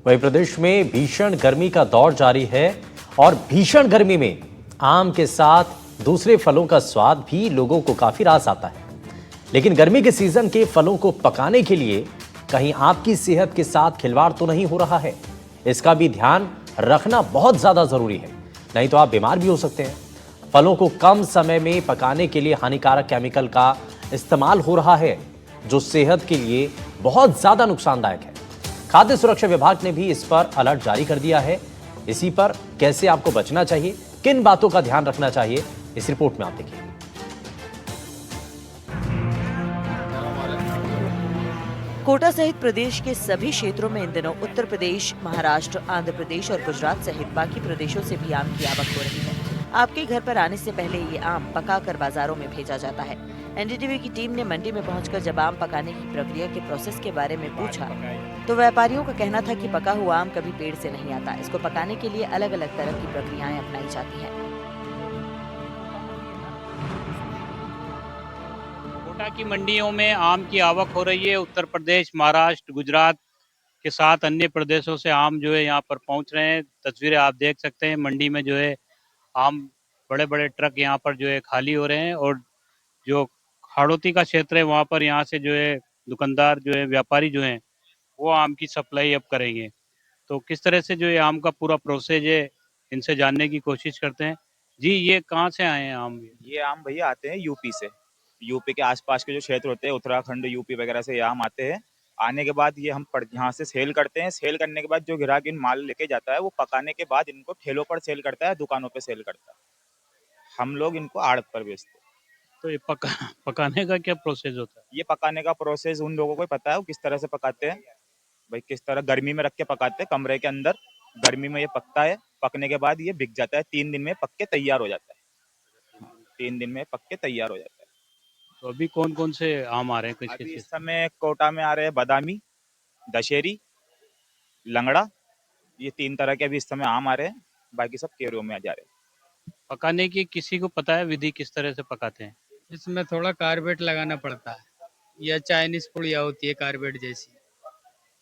वहीं प्रदेश में भीषण गर्मी का दौर जारी है और भीषण गर्मी में आम के साथ दूसरे फलों का स्वाद भी लोगों को काफी रास आता है। लेकिन गर्मी के सीजन के फलों को पकाने के लिए कहीं आपकी सेहत के साथ खिलवाड़ तो नहीं हो रहा है, इसका भी ध्यान रखना बहुत ज्यादा जरूरी है, नहीं तो आप बीमार भी हो सकते हैं। फलों को कम समय में पकाने के लिए हानिकारक केमिकल का इस्तेमाल हो रहा है, जो सेहत के लिए बहुत ज्यादा नुकसानदायक है। खाद्य सुरक्षा विभाग ने भी इस पर अलर्ट जारी कर दिया है। इसी पर कैसे आपको बचना चाहिए, किन बातों का ध्यान रखना चाहिए, इस रिपोर्ट में आप देखिए। कोटा सहित प्रदेश के सभी क्षेत्रों में इन दिनों उत्तर प्रदेश, महाराष्ट्र, आंध्र प्रदेश और गुजरात सहित बाकी प्रदेशों से भी आम की आवक हो रही है। आपके घर पर आने से पहले ये आम पकाकर बाजारों में भेजा जाता है। एनडीटीवी की टीम ने मंडी में पहुंचकर जब आम पकाने की प्रक्रिया के प्रोसेस के बारे में पूछा, तो व्यापारियों का कहना था कि पका हुआ आम कभी पेड़ से नहीं आता। इसको पकाने के लिए अलग अलग तरह की प्रक्रियाएं अपनाई जाती हैं। कोटा की मंडियों में आम की आवक हो रही है। उत्तर प्रदेश, महाराष्ट्र, गुजरात के साथ अन्य प्रदेशों से आम जो है यहाँ पर पहुँच रहे हैं। तस्वीरें आप देख सकते हैं। मंडी में जो है आम बड़े बड़े ट्रक यहाँ पर जो है खाली हो रहे हैं और जो हाड़ौती का क्षेत्र है वहाँ पर यहाँ से जो है दुकानदार जो है व्यापारी जो हैं वो आम की सप्लाई अब करेंगे। तो किस तरह से जो ये आम का पूरा प्रोसेस है इनसे जानने की कोशिश करते हैं। जी, ये कहाँ से आए हैं आम? ये आम भैया आते हैं यूपी से। यूपी के आसपास के जो क्षेत्र होते हैं, उत्तराखंड, यूपी वगैरह से ये आम आते हैं। आने के बाद ये हम यहाँ से सेल करते हैं। सेल करने के बाद जो ग्राहक इन माल लेके जाता है वो पकाने के बाद इनको ठेलों पर सेल करता है, दुकानों पे सेल करता है। हम लोग इनको आड़त पर बेचते हैं। तो ये पकाने का क्या प्रोसेस होता है? ये पकाने का प्रोसेस उन लोगों को ही पता है वो किस तरह से पकाते हैं। भाई किस तरह गर्मी में रख के पकाते हैं, कमरे के अंदर गर्मी में ये पकता है। पकने के बाद ये बिक जाता है, 3 दिन में पक के तैयार हो जाता है। 3 दिन में पक के तैयार हो जाता है। तो अभी कौन कौन से आम आ रहे हैं? अभी इस समय कोटा में आ रहे हैं बादामी, दशहरी, लंगड़ा। ये 3 तरह के अभी इस समय आम आ रहे हैं। बाकी सब केरों में आ जा रहे हैं। पकाने की किसी को पता है विधि किस तरह से पकाते हैं? इसमें थोड़ा कार्बेट लगाना पड़ता है, या चाइनीज पुड़िया होती है कार्बेट जैसी,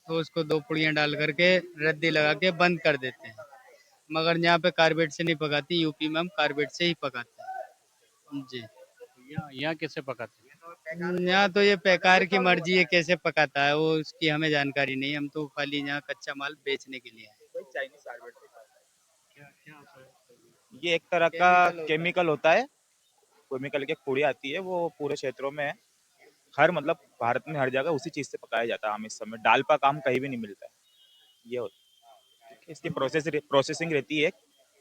तो उसको 2 पुड़ियाँ डाल करके रद्दी लगा के बंद कर देते हैं। मगर यहाँ पे कार्बेट से नहीं पकाती, यूपी में हम कार्बेट से ही पकाते हैं। जी, यहाँ कैसे पकाते हैं? यहाँ तो ये पैकार की मर्जी है कैसे पकाता है, वो उसकी हमें जानकारी नहीं। हम तो खाली यहाँ कच्चा माल बेचने के लिए आए। चाइनीज कार्बेट ये एक तरह का केमिकल होता है। केमिकल की पुड़ी आती है, वो पूरे क्षेत्रों में है। हर मतलब भारत में हर जगह उसी चीज से पकाया जाता है आम। इस समय दाल पा काम कहीं भी नहीं मिलता है। ये होता है। इसकी प्रोसेसिंग रहती है।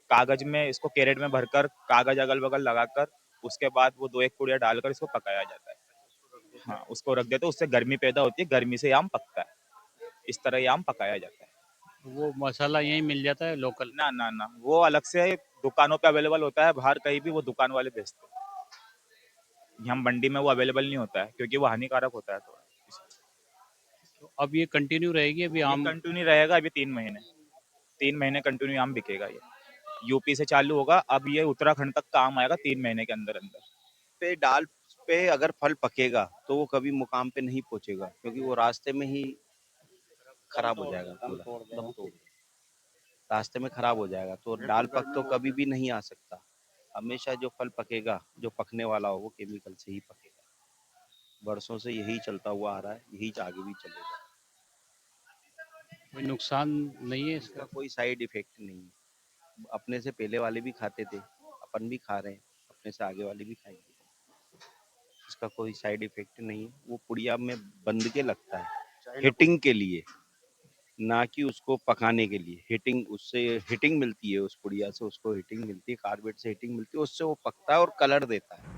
कागज में इसको कैरेट में भरकर कागज अगल बगल लगाकर उसके बाद वो 2-1 पुड़िया डालकर इसको पकाया जाता है। हाँ, उसको रख देते, उससे गर्मी पैदा होती है, गर्मी से आम पकता है। इस तरह ये आम पकाया जाता है। वो मसाला यहीं मिल जाता है लोकल? ना ना ना, वो अलग से दुकानों पे अवेलेबल होता है। बाहर कहीं भी वो दुकान वाले बेचते हैं। यहाँ मंडी में वो अवेलेबल नहीं होता है क्योंकि वो हानिकारक होता है थोड़ा। तो अब ये कंटिन्यू रहेगी? अभी आम कंटिन्यू रहेगा अभी 3 महीने कंटिन्यू आम बिकेगा। ये यूपी से चालू होगा, अब ये उत्तराखंड तक का आम आएगा 3 महीने के अंदर अंदर। पे डाल पे अगर फल पकेगा तो वो कभी मुकाम पे नहीं पहुंचेगा, क्योंकि वो रास्ते में ही खराब हो जाएगा, पूरा रास्ते में खराब हो जाएगा। तो डाल पक तो कभी भी नहीं आ सकता। हमेशा जो फल पकेगा, जो पकने वाला हो, वो केमिकल से ही पकेगा। वर्षों से यही चलता हुआ आ रहा है, यही आगे भी चलेगा। कोई नुकसान नहीं है इसका? कोई साइड इफेक्ट नहीं है। अपने से पहले वाले भी खाते थे, अपन भी खा रहे हैं, अपने से आगे वाले भी खाएंगे। इसका कोई साइड इफेक्ट नहीं है। वो पुड़िया में बंद के लगता है हीटिंग के लिए, ना कि उसको पकाने के लिए। हीटिंग, उससे हीटिंग मिलती है, उस पुड़िया से उसको हीटिंग मिलती है, कार्बेट से हीटिंग मिलती है, उससे वो पकता है और कलर देता है।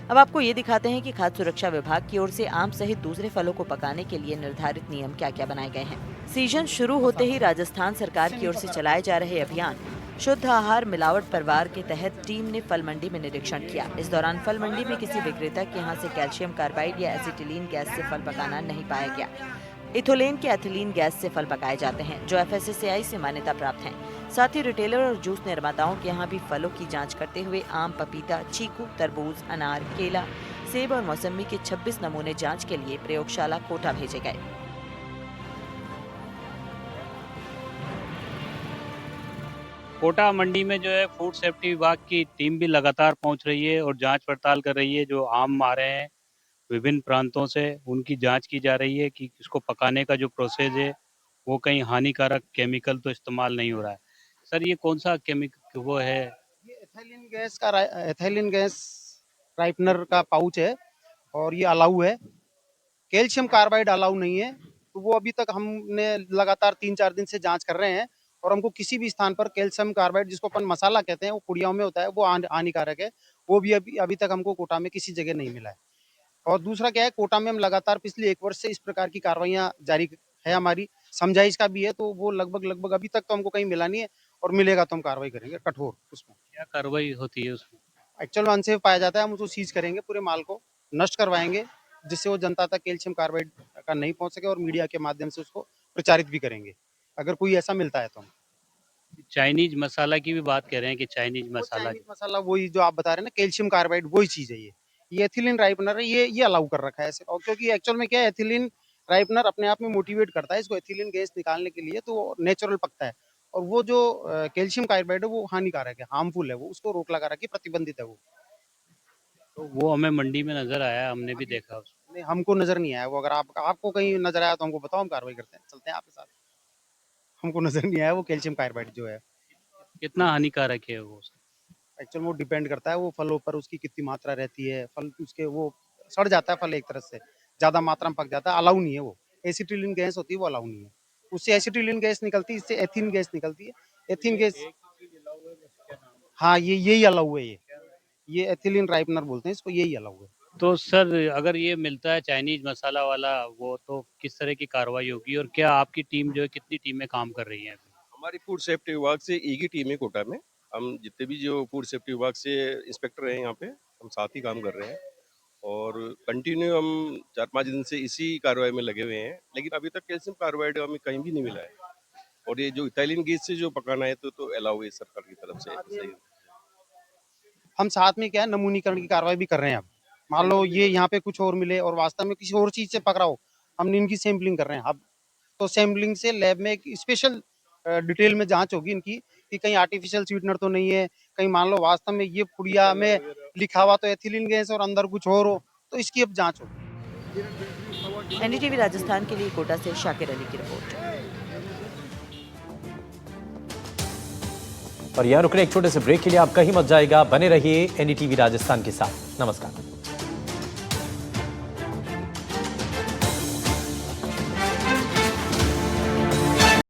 अब आपको ये दिखाते हैं कि खाद्य सुरक्षा विभाग की ओर से आम सहित दूसरे फलों को पकाने के लिए निर्धारित नियम क्या क्या बनाए गए हैं। सीजन शुरू होते ही राजस्थान सरकार की ओर से चलाए जा रहे अभियान शुद्ध आहार मिलावट परिवार के तहत टीम ने फल मंडी में निरीक्षण किया। इस दौरान फल मंडी में किसी विक्रेता के यहाँ से कैल्शियम कार्बाइड या एसिटिलीन गैस से फल पकाना नहीं पाया गया। इथोलेन के एथिलीन गैस से फल पकाए जाते हैं, जो FSSAI से मान्यता प्राप्त हैं। साथ ही रिटेलर और जूस निर्माताओं के यहाँ भी फलों की जांच करते हुए आम, पपीता, चीकू, तरबूज, अनार, केला, सेब और मौसम्मी के 26 नमूने जांच के लिए प्रयोगशाला कोटा भेजे गए। कोटा मंडी में जो है फूड सेफ्टी विभाग की टीम भी लगातार पहुंच रही है और जांच पड़ताल कर रही है। जो आम आ रहे हैं विभिन्न प्रांतों से, उनकी जांच की जा रही है कि इसको पकाने का जो प्रोसेस है वो कहीं हानिकारक केमिकल तो इस्तेमाल नहीं हो रहा है। सर, ये कौन सा केमिकल वो है? ये एथिलीन गैस राइपनर का पाउच है और ये अलाउ है। कैल्शियम कार्बाइड अलाउ नहीं है। तो वो अभी तक हमने लगातार 3-4 दिन से जांच कर रहे हैं और हमको किसी भी स्थान पर कैल्शियम कार्बाइड, जिसको अपन मसाला कहते हैं, वो पुड़ियाओं में होता है, वो हानिकारक है। वो भी अभी तक हमको कोटा में किसी जगह नहीं मिला है। और दूसरा क्या है, कोटा में हम लगातार पिछले 1 वर्ष से इस प्रकार की कार्रवाइयां जारी है हमारी, समझाइश का भी है। तो वो लगभग अभी तक तो हमको कहीं मिला नहीं है और मिलेगा तो हम कार्रवाई करेंगे कठोर उसमें। क्या कार्रवाई होती है उसमें? एक्चुअल में अनसेफ पाया जाता है, हम उसको सीज करेंगे, पूरे माल को नष्ट करवाएंगे, जिससे वो जनता तक कैल्शियम कार्बाइड का नहीं पहुंच सके, और मीडिया के माध्यम से उसको प्रचारित भी करेंगे अगर कोई ऐसा मिलता है तो। हम चाइनीज मसाला की भी बात कर रहे हैं कि चाइनीज मसाला चाइनीज मसाला वही जो आप बता रहे हैं ना, कैल्शियम कार्बाइड, वही चीज है ये एथिलीन राइपनर है, ये अलाउ कर रखा है ऐसे। और क्योंकि एक्चुअल में क्या है, एथिलीन राइपनर अपने आप में मोटिवेट करता है इसको एथिलीन गैस निकालने के लिए, तो नेचुरल पकता है। और वो जो कैल्शियम कार्बाइड है वो हानिकारक है, हार्मफुल है, वो उसको रोक लगा रखी, प्रतिबंधित है वो। तो वो हमें मंडी में नजर आया, हमने भी देखा उसको। नहीं, हमको नजर नहीं आया वो। अगर आपको कहीं नजर आया तो हमको बताओ, हम कार्रवाई करते हैं, चलते हैं आपके साथ। हमको नजर नहीं आया वो कैल्शियम कार्बाइड जो है। कितना हानिकारक है वो? एक्चुअल वो डिपेंड करता है वो फलों पर, उसकी कितनी मात्रा रहती है। फल उसके वो सड़ जाता है फल एक तरह से, ज्यादा मात्रा में पक जाता है, अलाउ नहीं है वो। एसिटिलीन गैस होती है वो अलाउ नहीं है। उससे एसिटिलीन गैस निकलती है, इससे एथिन गैस निकलती है। एथिन गैस, हाँ, यही अलाउ है। ये एथिलीन राइपनर बोलते हैं इसको, यही अलाउ है। तो सर, अगर ये मिलता है चाइनीज मसाला वाला, वो तो किस तरह की कार्रवाई होगी? और क्या आपकी टीम जो है, कितनी टीमें काम कर रही हैं अभी? हमारी फूड सेफ्टी विभाग से एक ही टीम है कोटा में। हम जितने भी जो फूड सेफ्टी विभाग से इंस्पेक्टर हैं यहाँ पे, हम साथ ही काम कर रहे हैं और कंटिन्यू हम 4-5 दिन से इसी कार्रवाई में लगे हुए हैं। लेकिन अभी तक कैल्शियम कार्बाइड हमें कहीं भी नहीं मिला है। और ये जो इथाइलिन गैस से जो पकाना है तो अलाउ है सरकार की तरफ से। सही। हम साथ में क्या है, नमूनीकरण की कार्रवाई भी कर रहे हैं। अब मान लो ये यहाँ पे कुछ और मिले और वास्तव में किसी और चीज से पकड़ा हो, हम इनकी सैंपलिंग कर रहे हैं अब। तो सैंपलिंग से लैब में एक स्पेशल डिटेल में जांच होगी इनकी, कि कहीं आर्टिफिशियल स्वीटनर तो नहीं है, कहीं मान लो वास्तव में ये पुड़िया में लिखा हुआ तो एथिलीन गैस और अंदर कुछ और हो, तो इसकी अब जांच होगी। एनडीटीवी राजस्थान के लिए कोटा से शाकिर अली की रिपोर्ट। और यहाँ रुकने एक छोटे से ब्रेक के लिए आप कहीं मत जाएगा, बने रहिए एनडीटीवी राजस्थान के साथ। नमस्कार।